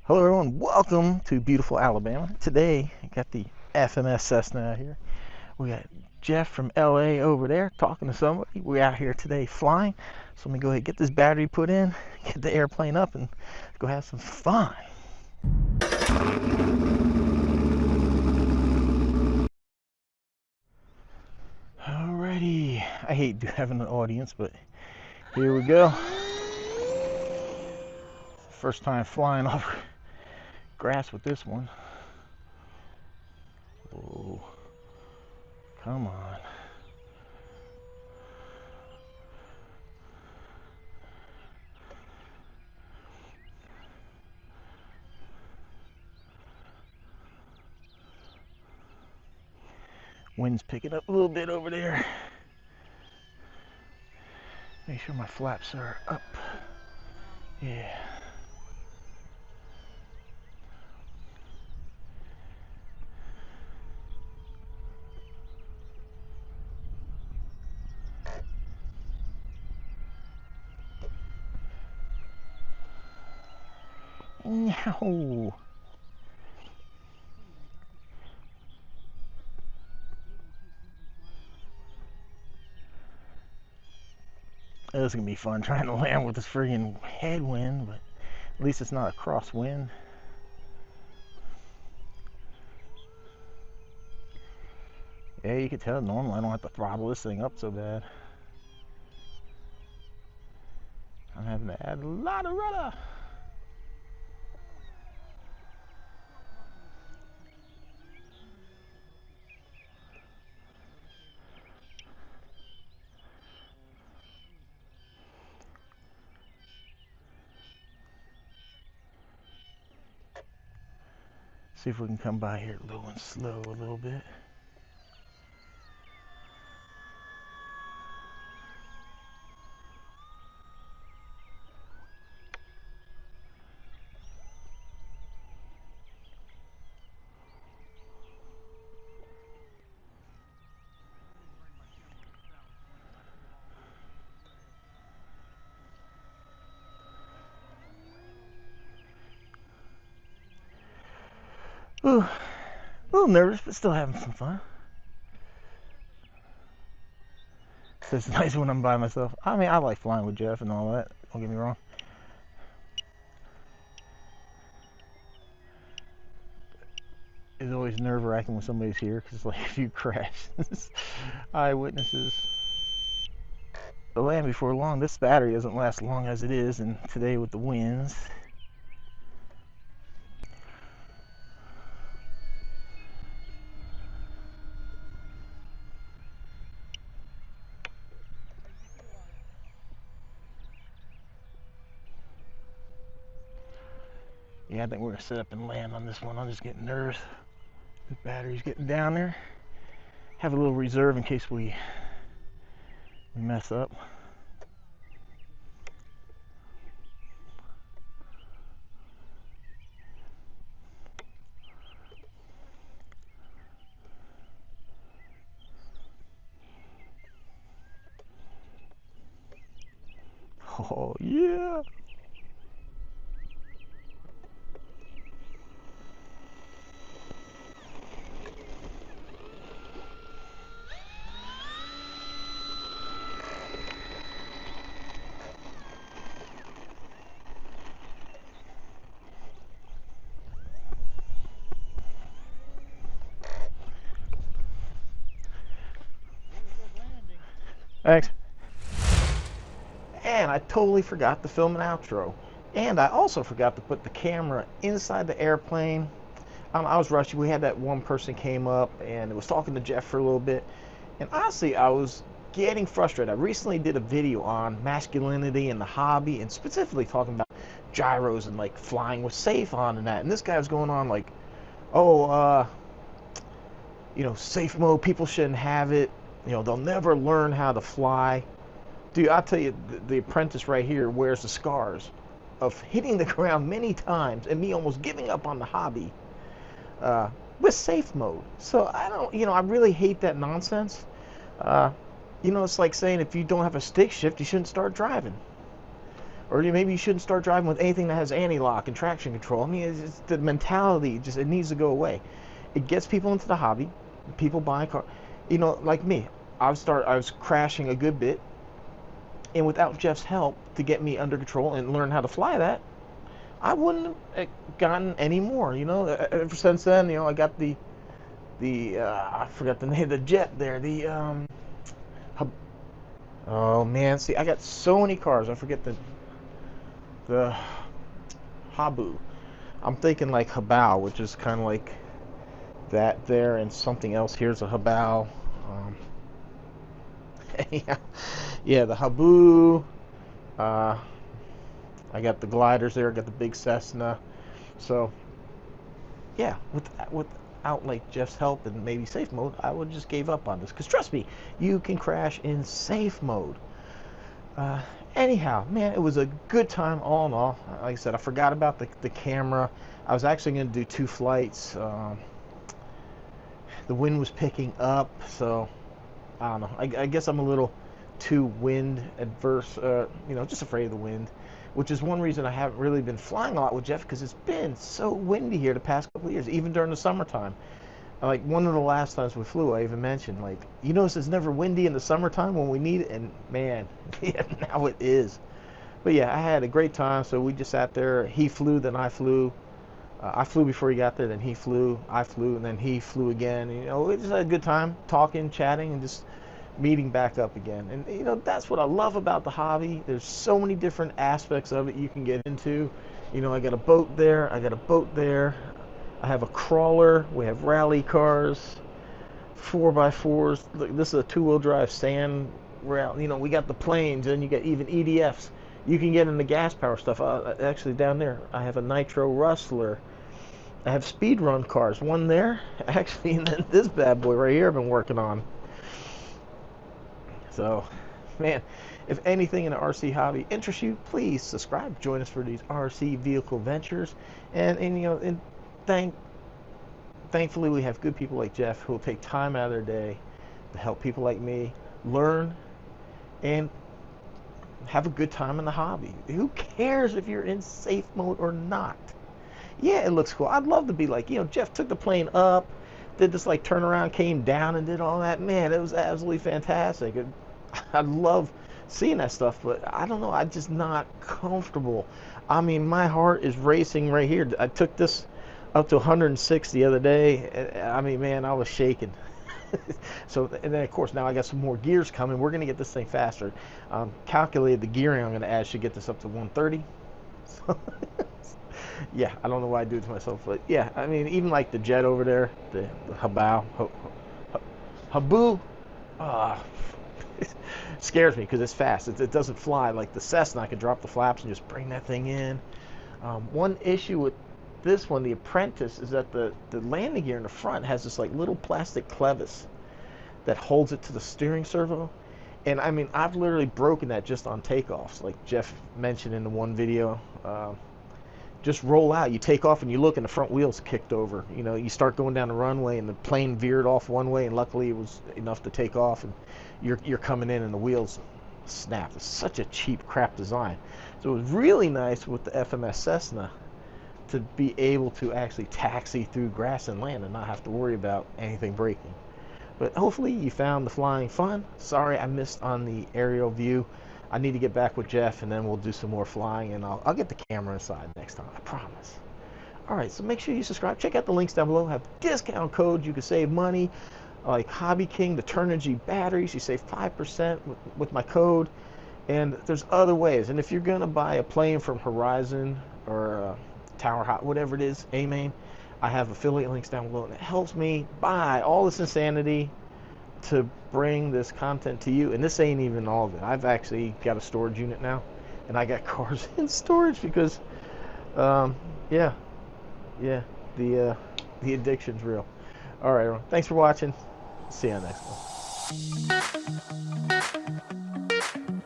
Hello everyone, welcome to beautiful Alabama. Today I got the FMS Cessna out here. We got Jeff from LA over there talking to somebody. We're out here today flying. So let me go ahead and get this battery put in, get the airplane up, and go have some fun. Alrighty, I hate having an audience, but here we go. First time flying over grass with this one. Oh, come on. Wind's picking up a little bit over there. Make sure my flaps are up. Yeah. No. This is gonna be fun trying to land with this friggin' headwind, but at least it's not a crosswind. Yeah, you can tell normally I don't have to throttle this thing up so bad. I'm having to add a lot of rudder. See if we can come by here low and slow a little bit. Ooh, a little nervous, but still having some fun. So it's nice when I'm by myself. I mean, I like flying with Jeff and all that. Don't get me wrong. It's always nerve-wracking when somebody's here because, like, if you crash, eyewitnesses. The land before long. This battery doesn't last long as it is, and today with the winds. Yeah, I think we're gonna set up and land on this one. I'm just getting nervous. The battery's getting down there. Have a little reserve in case we mess up. Oh yeah. Thanks. And I totally forgot to film an outro. And I also forgot to put the camera inside the airplane. I was rushing. We had that one person came up and was talking to Jeff for a little bit. And honestly, I was getting frustrated. I recently did a video on masculinity and the hobby, and specifically talking about gyros and like flying with safe on and that. And this guy was going on like, oh, safe mode, people shouldn't have it. They'll never learn how to fly. Dude, I'll tell you, the apprentice right here wears the scars of hitting the ground many times and me almost giving up on the hobby with safe mode. So I don't, I really hate that nonsense. It's like saying if you don't have a stick shift, you shouldn't start driving. Or maybe you shouldn't start driving with anything that has anti-lock and traction control. I mean, it's the mentality, just it needs to go away. It gets people into the hobby. People buying cars. You know, like me, I was crashing a good bit, and without Jeff's help to get me under control and learn how to fly that, I wouldn't have gotten any more. You know, ever since then, you know, I got the I forgot the name of the jet there. Oh man, see, I got so many cars. I forget the Habu. I'm thinking like Habao, which is kind of like that there, and something else. Here's a Habao. Yeah, the Habu. I got the gliders there. I got the big Cessna. So yeah, without like Jeff's help and maybe safe mode, I would just gave up on this. Because trust me, you can crash in safe mode. Anyhow, man, it was a good time all in all. Like I said, I forgot about the camera. I was actually going to do 2 flights. The wind was picking up, so I don't know. I guess I'm a little too wind adverse, you know, just afraid of the wind, which is one reason I haven't really been flying a lot with Jeff, because it's been so windy here the past couple of years, even during the summertime. Like one of the last times we flew, I even mentioned, like, you notice it's never windy in the summertime when we need it, and man, yeah, now it is. But yeah, I had a great time. So we just sat there. He flew, then I flew. I flew before he got there, then he flew. I flew, and then he flew again. You know, we just had a good time talking, chatting, and just meeting back up again. And you know, that's what I love about the hobby. There's so many different aspects of it you can get into. You know, I got a boat there. I got a boat there. I have a crawler. We have rally cars, 4x4s. Look, this is a 2-wheel drive sand rail. You know, we got the planes, and you got even EDFs. You can get into gas power stuff. Actually, down there, I have a nitro rustler. I have speed run cars. One there, actually, and then this bad boy right here I've been working on. So, man, if anything in the RC hobby interests you, please subscribe. Join us for these RC vehicle ventures, and you know, and thankfully we have good people like Jeff who will take time out of their day to help people like me learn and have a good time in the hobby. Who cares if you're in safe mode or not? Yeah, it looks cool. I'd love to be like, you know, Jeff took the plane up, did this like turnaround, came down and did all that. Man, it was absolutely fantastic. I love seeing that stuff, but I don't know, I'm just not comfortable. I mean, my heart is racing right here. I took this up to 106 the other day. I mean, man, I was shaking. So, and then of course now I got some more gears coming. We're gonna get this thing faster. Calculated the gearing I'm gonna add should get this up to 130. So, yeah, I don't know why I do it to myself, but yeah, I mean, even like the jet over there, the Habao, Habu, scares me because it's fast. It doesn't fly like the Cessna. I could drop the flaps and just bring that thing in. One issue with this one, the Apprentice, is that the landing gear in the front has this like little plastic clevis that holds it to the steering servo. And I mean, I've literally broken that just on takeoffs, like Jeff mentioned in the one video. Just roll out, you take off and you look and the front wheel's kicked over. You know, you start going down the runway and the plane veered off one way, and luckily it was enough to take off, and you're coming in and the wheels snap. It's such a cheap crap design. So it was really nice with the FMS Cessna to be able to actually taxi through grass and land and not have to worry about anything breaking. But hopefully you found the flying fun. Sorry I missed on the aerial view. I need to get back with Jeff, and then we'll do some more flying, and I'll get the camera inside next time, I promise. All right, so make sure you subscribe. Check out the links down below. Have discount codes. You can save money, like Hobby King, the Turnigy batteries. You save 5% with my code, and there's other ways. And if you're going to buy a plane from Horizon or Tower Hot, whatever it is, AMAIN, I have affiliate links down below, and it helps me buy all this insanity to bring this content to you. And this ain't even all of it. I've actually got a storage unit now, and I got cars in storage because yeah, the addiction's real. All right, everyone, thanks for watching. See you on the next one.